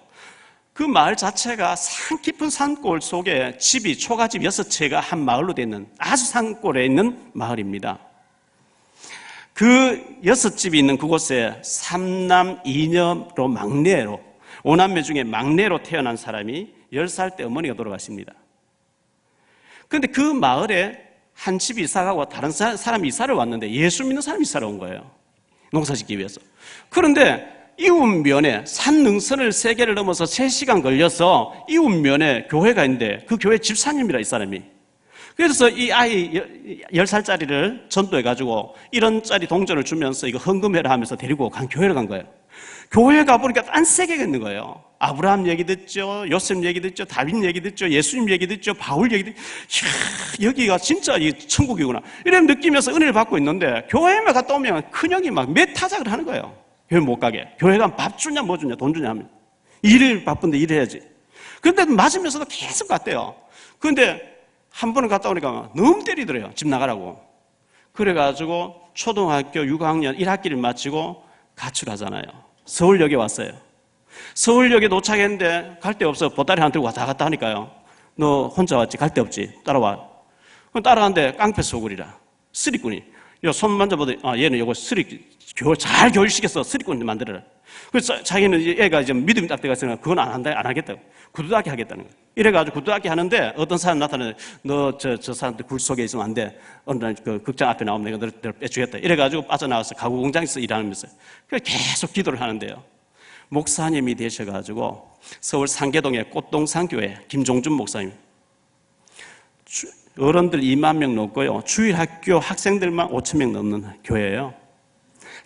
그 마을 자체가 산 깊은 산골 속에 집이 초가집 6채가 한 마을로 되어 있는 아주 산골에 있는 마을입니다. 그 6집이 있는 그곳에 3남 2녀로 막내로, 5남매 중에 막내로 태어난 사람이 10살 때 어머니가 돌아가십니다. 그런데 그 마을에 한 집이 이사가고 다른 사람이 이사를 왔는데 예수 믿는 사람이 이사를 온 거예요. 농사 짓기 위해서. 그런데 이웃면에 산 능선을 3개를 넘어서 3시간 걸려서 이웃면에 교회가 있는데 그 교회 집사님이라 이 사람이. 그래서 이 아이 10살짜리를 전도해가지고 1원짜리 동전을 주면서 이거 헌금해라 하면서 데리고 교회를 간 거예요. 교회 가보니까 딴 세계가 있는 거예요. 아브라함 얘기 듣죠, 요셉 얘기 듣죠, 다윗 얘기 듣죠, 예수님 얘기 듣죠, 바울 얘기 듣죠. 여기가 진짜 이 천국이구나 이런 느끼면서 은혜를 받고 있는데 교회만 갔다 오면 큰형이 막 매타작을 하는 거예요. 교회 못 가게. 교회 가면 밥 주냐 뭐 주냐 돈 주냐 하면 일을 바쁜데 일해야지. 근데 맞으면서도 계속 갔대요. 근데 한 번은 갔다 오니까 너무 때리더래요. 집 나가라고. 그래가지고 초등학교 6학년 1학기를 마치고 가출하잖아요. 서울역에 왔어요. 서울역에 도착했는데 갈 데 없어. 보따리 하나 들고 왔다 갔다 하니까요. 너 혼자 왔지? 갈 데 없지? 따라와. 그럼 따라가는데 깡패 소굴이라. 쓰리꾼이. 손 만져보더니 얘는 요거 잘 교육시켰어. 쓰리꾼 만들어라. 그래서 자기는 애가 이제 믿음이 딱 돼갔으니까 그건 안 하겠다고. 구두닦이 하겠다는 거예요. 이래가지고 구두닦이 하는데 어떤 사람 나타나는데 너 저 사람들 굴 속에 있으면 안 돼. 어느 날 그 극장 앞에 나오면 내가 너를 빼주겠다. 이래가지고 빠져나와서 가구 공장에서 일하면서 계속 기도를 하는데요. 목사님이 되셔가지고 서울 상계동의 꽃동산교회 김종준 목사님. 어른들 2만 명 넘고요. 주일학교 학생들만 5천 명 넘는 교회예요.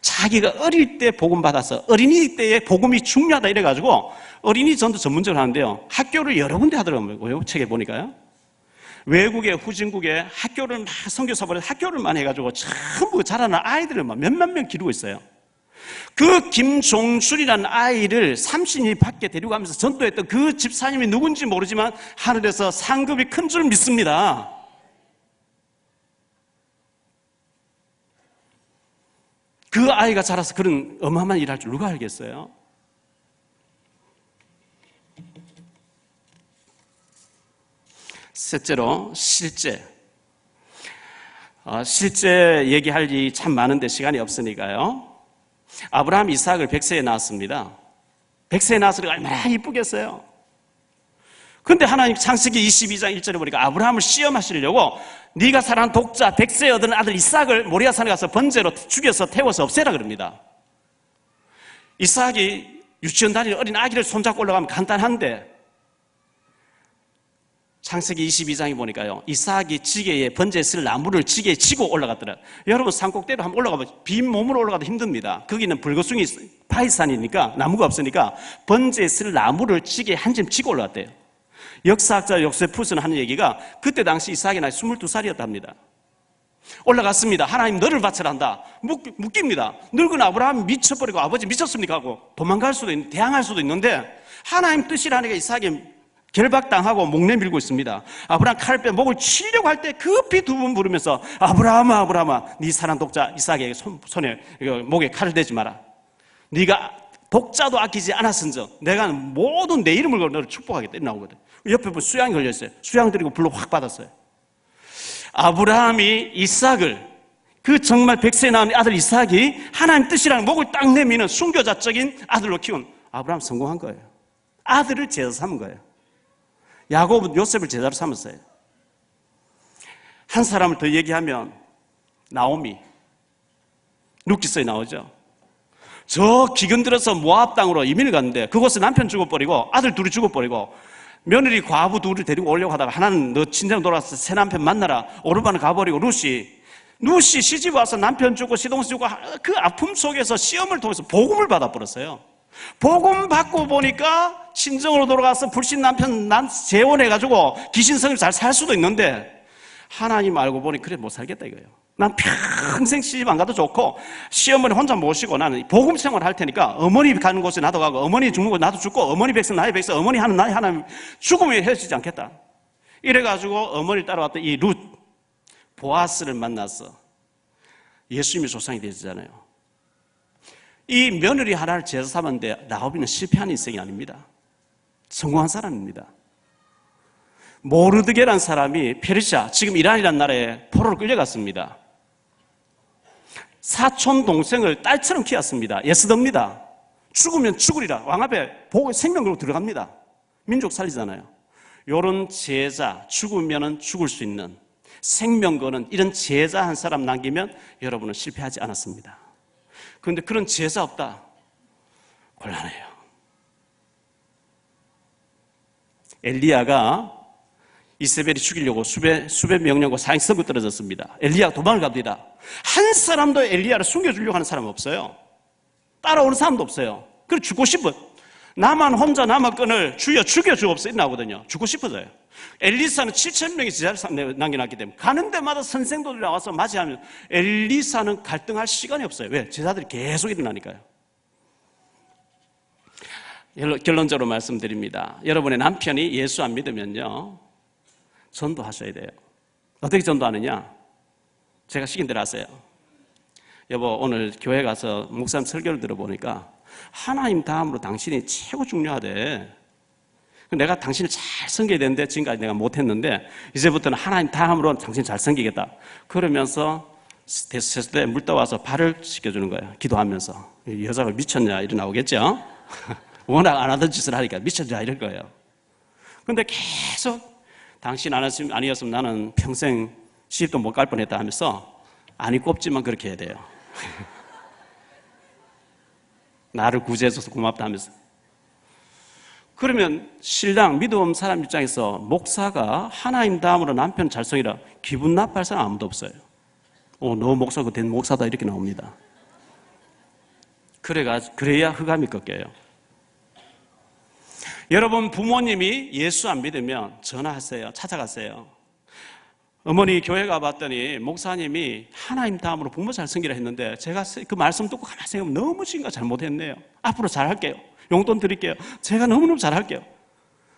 자기가 어릴 때 복음 받아서 어린이 때에 복음이 중요하다 이래가지고 어린이 전도 전문적으로 하는데요. 학교를 여러 군데 하더라고요. 책에 보니까요. 외국에 후진국에 학교를 막 선교사버려 학교를만 해가지고 전부 자라는 아이들을 막 몇만 명 기르고 있어요. 그 김종순이라는 아이를 30인 밖에 데리고 가면서 전도했던 그 집사님이 누군지 모르지만 하늘에서 상급이 큰 줄 믿습니다. 그 아이가 자라서 그런 어마어마한 일을 할 줄 누가 알겠어요? 셋째로 실제 얘기할 일이 참 많은데 시간이 없으니까요. 아브라함 이삭을 백세에 낳았습니다. 백세에 낳아서 얼마나 이쁘겠어요. 그런데 하나님 창세기 22장 1절에 보니까 아브라함을 시험하시려고 네가 사랑한 독자 백세에 얻은 아들 이삭을 모리아산에 가서 번제로 죽여서 태워서 없애라 그럽니다. 이삭이 유치원 다니는 어린 아기를 손잡고 올라가면 간단한데 창세기 22장에 보니까요. 이삭이 지게에 번제에 쓸 나무를 지게에 지고 올라갔더라. 여러분 산꼭대기로 한번 올라가면 빈 몸으로 올라가도 힘듭니다. 거기는 불거숭이 바위산이니까 나무가 없으니까 번제에 쓸 나무를 지게에 한 점 지고 올라갔대요. 역사학자 요세푸스는 하는 얘기가 그때 당시 이삭이 나이 22살이었답니다. 올라갔습니다. 하나님 너를 바쳐라 한다. 묻깁니다. 늙은 아브라함이 미쳐버리고 아버지 미쳤습니까? 하고 도망갈 수도 있는데 대항할 수도 있는데 하나님 뜻이라니까 이삭이 결박당하고 목 내밀고 있습니다. 아브라함 칼을 빼 목을 치려고 할 때 급히 두 번 부르면서 아브라함아 아브라함아 네 사랑 독자 이삭에게 손에 목에 칼을 대지 마라. 네가 독자도 아끼지 않았은즉 내가 모든 내 이름을 걸어 너를 축복하겠다. 이렇게 나오거든. 옆에 보면 수양이 걸려있어요. 수양 드리고 불로 확 받았어요. 아브라함이 이삭을 그 정말 백세에 낳은 아들 이삭이 하나님 뜻이라는 목을 딱 내미는 순교자적인 아들로 키운 아브라함 성공한 거예요. 아들을 제자 삼은 거예요. 야곱은 요셉을 제자로 삼았어요. 한 사람을 더 얘기하면 나오미 룻기서에 나오죠. 저 기근 들어서 모압 땅으로 이민을 갔는데 그곳에 남편 죽어버리고 아들 둘이 죽어버리고 며느리 과부 둘을 데리고 오려고 하다가 하나는 너 친정 돌아와서 새 남편 만나라 오르반을 가버리고 룻이 시집 와서 남편 죽고 시동생 죽고 그 아픔 속에서 시험을 통해서 복음을 받아버렸어요. 복음 받고 보니까 친정으로 돌아가서 불신 남편 재혼해가지고 귀신성을 잘 살 수도 있는데 하나님 알고 보니 그래 못 살겠다 이거예요. 난 평생 시집 안 가도 좋고 시어머니 혼자 모시고 나는 복음 생활 할 테니까 어머니 가는 곳에 나도 가고 어머니 죽는 곳에 나도 죽고 어머니 백성 나의 백성 어머니 하는 나의 하나님 죽으면 헤어지지 않겠다. 이래가지고 어머니 따라왔던 이 룻 보아스를 만나서 예수님의 조상이 되잖아요. 이 며느리 하나를 제자 삼았는데 나오미는 실패한 인생이 아닙니다. 성공한 사람입니다. 모르드게라는 사람이 페르시아, 지금 이란이라는 나라에 포로로 끌려갔습니다. 사촌 동생을 딸처럼 키웠습니다. 예스더입니다. 죽으면 죽으리라. 왕 앞에 보고 생명 걸고 들어갑니다. 민족 살리잖아요. 이런 제자, 죽으면 죽을 수 있는 생명 거는 이런 제자 한 사람 남기면 여러분은 실패하지 않았습니다. 그런데 그런 제자 없다. 곤란해요. 엘리야가 이세벨이 죽이려고 수백 명령과 사형 선고 떨어졌습니다. 엘리야가 도망을 갑니다. 한 사람도 엘리야를 숨겨주려고 하는 사람은 없어요. 따라오는 사람도 없어요. 그래서 죽고 싶어. 나만 혼자 남의 끈을 주여 죽여주옵소서 나오거든요. 죽고 싶어져요. 엘리사는 7,000명의 제자를 남겨놨기 때문에 가는 데마다 선생들이 나와서 맞이하면 엘리사는 갈등할 시간이 없어요. 왜? 제자들이 계속 일어나니까요. 결론적으로 말씀드립니다. 여러분의 남편이 예수 안 믿으면요, 전도하셔야 돼요. 어떻게 전도하느냐? 제가 시킨 대로 하세요. 여보, 오늘 교회 가서 목사님 설교를 들어보니까 하나님 다음으로 당신이 최고 중요하대. 내가 당신을 잘 섬겨야 되는데 지금까지 내가 못했는데 이제부터는 하나님 다음으로 당신 잘 섬기겠다. 그러면서 세수대에 물 떠와서 발을 씻겨주는 거예요. 기도하면서. 여자가 미쳤냐 이리 나오겠죠. 워낙 안 하던 짓을 하니까 미쳤냐 이럴 거예요. 근데 계속 당신 아니었으면 나는 평생 시집도 못 갈 뻔했다 하면서 아니 꼽지만 그렇게 해야 돼요. 나를 구제해줘서 고맙다 하면서. 그러면 신랑 믿음 없는 사람 입장에서 목사가 하나님 다음으로 남편 잘 섬기라 기분 나빠할 사람 아무도 없어요. 너 목사가 된 목사다 이렇게 나옵니다. 그래야 흑암이 꺾여요. 여러분 부모님이 예수 안 믿으면 전화하세요. 찾아가세요. 어머니 교회 가봤더니 목사님이 하나님 다음으로 부모 잘 섬기라 했는데 제가 그 말씀 듣고 가만히 생각하면 너무 지금까지 잘못했네요. 앞으로 잘할게요. 용돈 드릴게요. 제가 너무너무 잘할게요.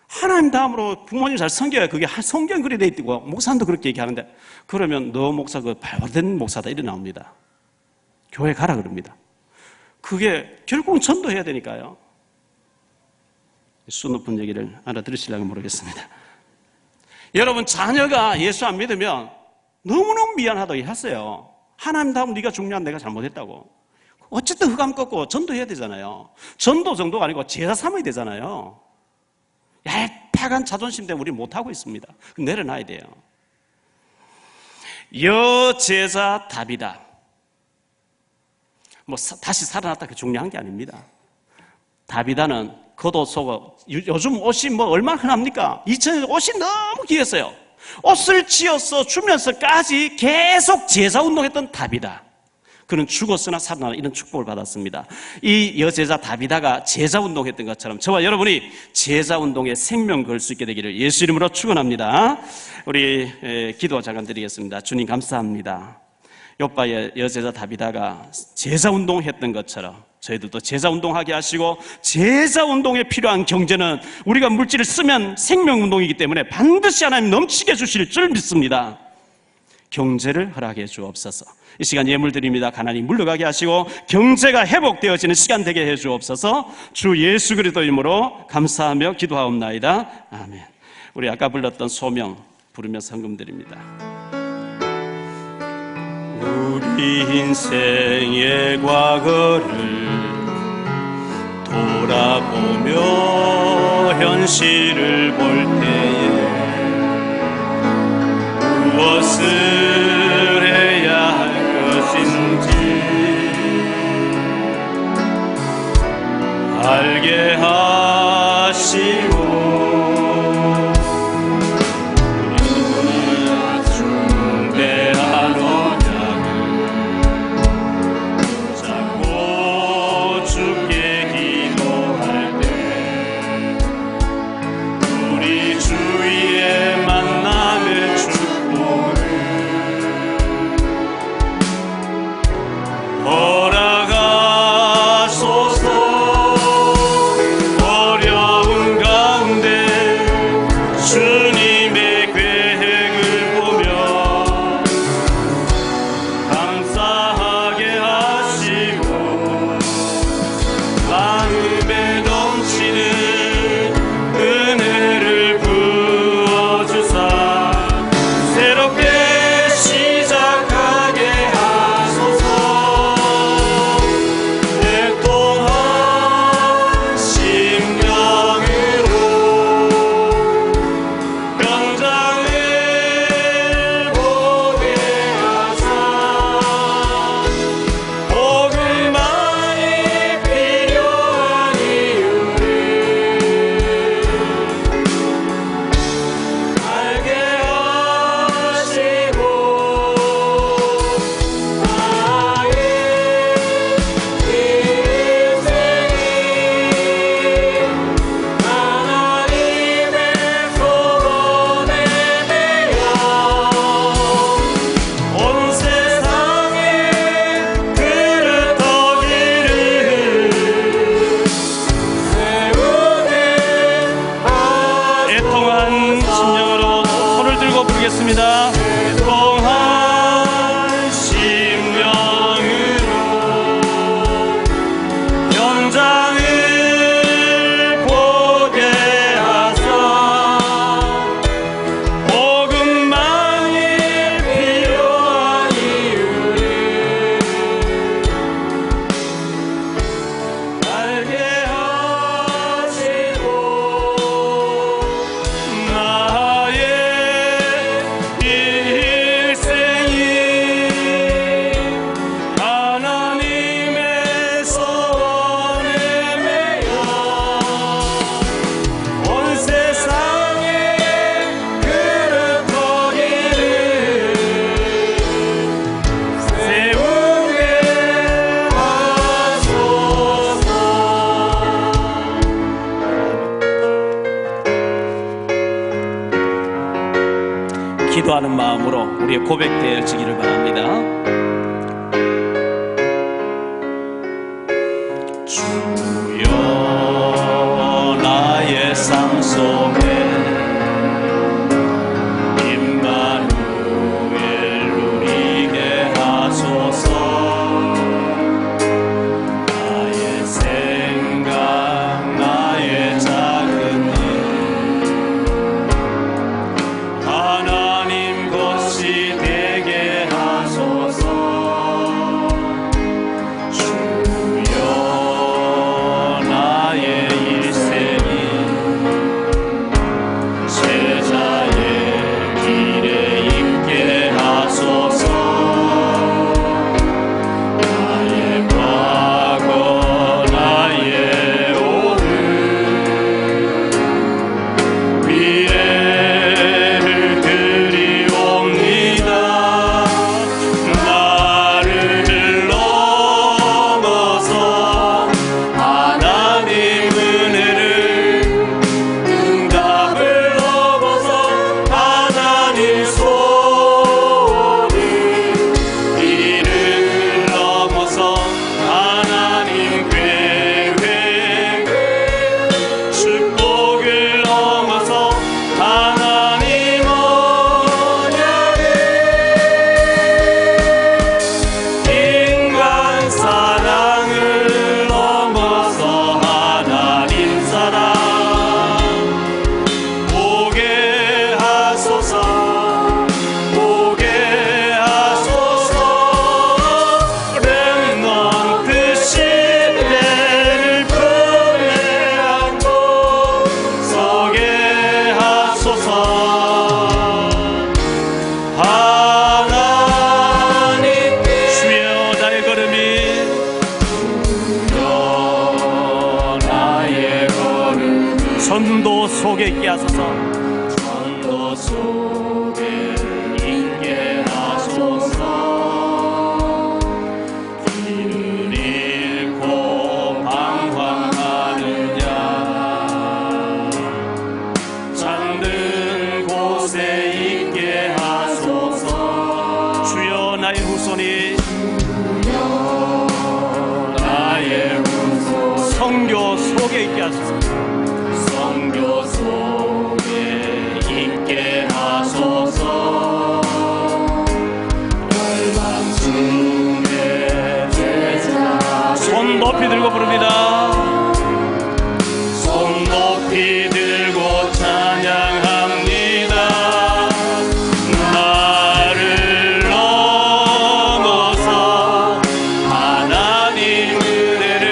하나님 다음으로 부모님 잘 섬겨야 그게 성경 글이 돼 있고 목사님도 그렇게 얘기하는데 그러면 너 목사 그 발화된 목사다 이래 나옵니다. 교회 가라 그럽니다. 그게 결국은 전도해야 되니까요. 수 높은 얘기를 알아들으시려고 모르겠습니다. 여러분 자녀가 예수 안 믿으면 너무너무 미안하다고 하세요. 하나님 다음 네가 중요한 내가 잘못했다고. 어쨌든 흑암 꺾고 전도해야 되잖아요. 전도 정도가 아니고 제사 삼아야 되잖아요. 얄팍한 자존심 때문에 우리 못하고 있습니다. 내려놔야 돼요. 여제자 답이다. 다시 살아났다 그 중요한 게 아닙니다. 다비다는 겉옷 속옷 요즘 옷이 얼마나 흔합니까? 2000년 옷이 너무 귀했어요. 옷을 지어서 주면서까지 계속 제사운동했던 다비다. 그는 죽었으나 살아나 이런 축복을 받았습니다. 이 여제자 다비다가 제사운동했던 것처럼 저와 여러분이 제사운동에 생명 걸 수 있게 되기를 예수 이름으로 축원합니다. 우리 기도 잠깐 드리겠습니다. 주님 감사합니다. 욥바의 여제자 다비다가 제사운동했던 것처럼 저희들도 제사운동하게 하시고 제사운동에 필요한 경제는 우리가 물질을 쓰면 생명운동이기 때문에 반드시 하나님 넘치게 주실 줄 믿습니다. 경제를 허락해 주옵소서. 이 시간 예물 드립니다. 가난이 물러가게 하시고 경제가 회복되어지는 시간 되게 해 주옵소서. 주 예수 그리스도 이름으로 감사하며 기도하옵나이다. 아멘. 우리 아까 불렀던 소명 부르면서 헌금 드립니다. 우리 인생의 과거를 돌아보며 현실을 볼 때에 무엇을 해야 할 것인지 알게 하시고 주의 만남의 축복을 통한 심령으로 현장을 보게 하사 복음만이 필요한 이유를 알게 하시고 나의 일생이 하나님의 소원에 매여 온 세상에 그릇거리를 세우게 하소서. 기도하는 마음으로 우리의 고백되어지기를 바랍니다. 주여 나의 삶 속에 임마누엘 누리게 하소서. 나의 생각 나의 작은 일 하나님 것이 되게 하소서. 주여 나의 일생이 제자의 길에 있게 하소서. 나의 과거 나의 오늘 미래를 드리옵니다. 나를 넘어서 하나님 은혜를 응답을 넘어서 하나님 소원을 일을 넘어서 하나님 계획 축복을 넘어서 하나님 언약을 인간 사랑을 넘어서 하나님 사랑 보게 하소서. 보게 하소서. 렘넌트 시대를 품에 안고 서게 하소서. 하나님 주여 나의 걸음이 주여 나의 걸음 전도 속에 있게 하소서. 전도 속에 있게 하소서. 길을 잃고 방황하느냐 잠든 곳에 있게 하소서. 주여 나의 후손이 나의 후손 성교 속에 있게 하소서. 성교 속에 있게 하소서. 열방 중에 제자 손 높이 들고 부릅니다. 손 높이 들고 찬양합니다. 나를 넘어서 하나님 은혜를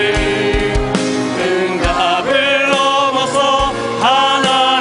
응답을 넘어서 하나님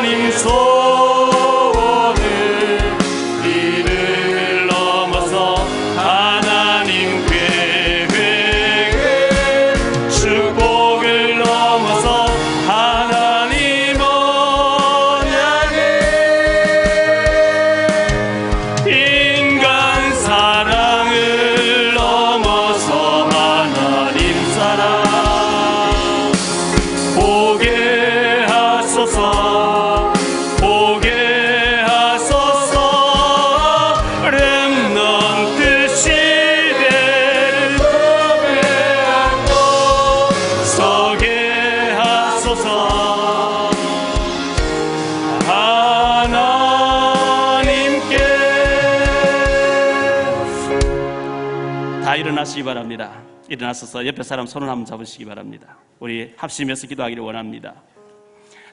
다 일어나시기 바랍니다. 일어나셔서 옆에 사람 손을 한번 잡으시기 바랍니다. 우리 합심해서 기도하기를 원합니다.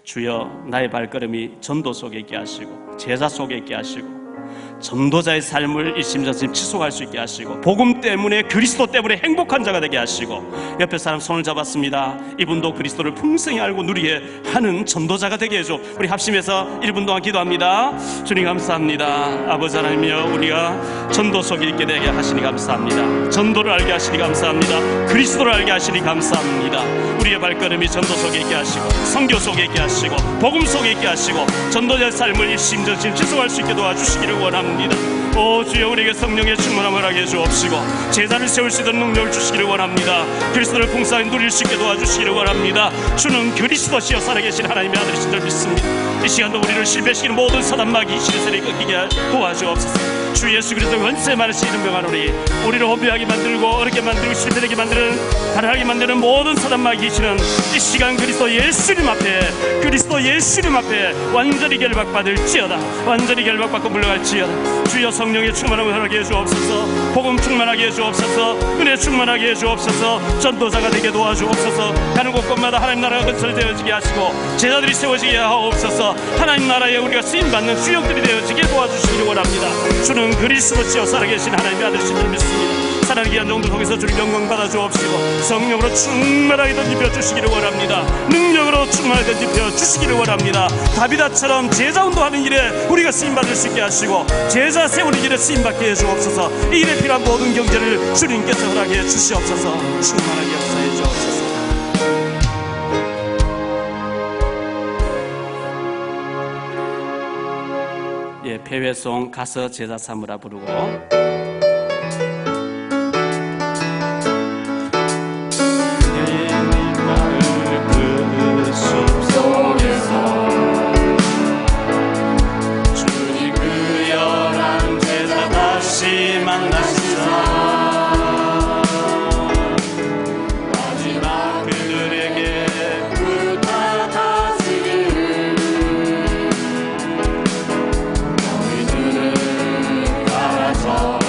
주여, 나의 발걸음이 전도 속에 있게 하시고 제자 속에 있게 하시고 전도자의 삶을 일심전심 지속할 수 있게 하시고 복음 때문에, 그리스도 때문에 행복한 자가 되게 하시고 옆에 사람 손을 잡았습니다. 이분도 그리스도를 풍성히 알고 누리게 하는 전도자가 되게 해줘. 우리 합심해서 1분 동안 기도합니다. 주님 감사합니다. 아버지 하나님이여, 우리가 전도 속에 있게 되게 하시니 감사합니다. 전도를 알게 하시니 감사합니다. 그리스도를 알게 하시니 감사합니다. 우리의 발걸음이 전도 속에 있게 하시고 선교 속에 있게 하시고 복음 속에 있게 하시고 전도자의 삶을 일심전심 지속할 수 있게 도와주시기를 원합니다. 오 주여, 우리에게 성령의 충만함을 하게 주옵시고 제자를 세울 수 있는 능력을 주시기를 원합니다. 그리스도를 풍성히 누릴 수 있게 도와주시기를 원합니다. 주는 그리스도시여 살아계신 하나님의 아들이신 줄 믿습니다. 이 시간도 우리를 실패시키는 모든 사단 마귀 시대세를 꺾이게 도와주옵소서. 주 예수 그리스도 원세 많으신 이름 명하노니 우리를 혼비하게 만들고 어렵게 만들고 실패되게 만드는, 가난하게 만드는 모든 사단 마귀시는 이 시간 그리스도 예수님 앞에 완전히 결박받을지어다. 완전히 결박받고 물러갈지어다. 주여, 성령의 충만함을 허락해 주옵소서. 복음 충만하게 해 주옵소서. 은혜 충만하게 해 주옵소서. 전도자가 되게 도와주옵소서. 가는 곳곳마다 하나님 나라가 건설되어지게 하시고 제자들이 세워지게 하옵소서. 하나님 나라에 우리가 쓰임받는 주역들이 되어지게 도와주시기를 원합니다. 주는 그리스도시여 살아계신 하나님의 아들이신 줄 믿습니다. 살아가기 한 정도 속에서 주님 영광 받아 주옵시고 성령으로 충만하게 던집혀 주시기를 원합니다. 능력으로 충만하게 던집혀 주시기를 원합니다. 다비다처럼 제자 운동하는 일에 우리가 쓰임받을 수 있게 하시고 제자 세우는 일에 쓰임받게 해 주옵소서. 이 일에 필요한 모든 경제를 주님께서 허락해 주시옵소서. 충만하게 역사해 주옵소서. 예, 폐회송 가서 제자 삼으라 부르고 너희들은 알아서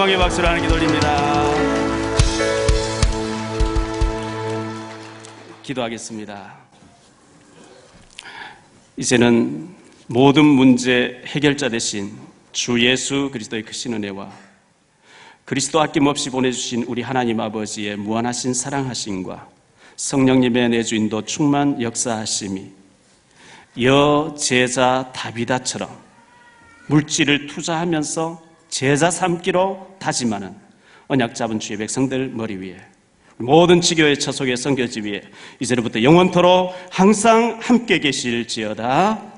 영광의 박수를 하나님께 돌립니다. 기도하겠습니다. 이제는 모든 문제 해결자 되신 주 예수 그리스도의 크신 은혜와 그리스도 아낌없이 보내주신 우리 하나님 아버지의 무한하신 사랑하심과 성령님의 내주인도 충만 역사하심이 여제자 다비다처럼 물질을 투자하면서 제자 삼기로 다짐하는 언약 잡은 주의 백성들 머리 위에 모든 지교회 처속의 선교지 위에 이제부터 영원토록 항상 함께 계실지어다.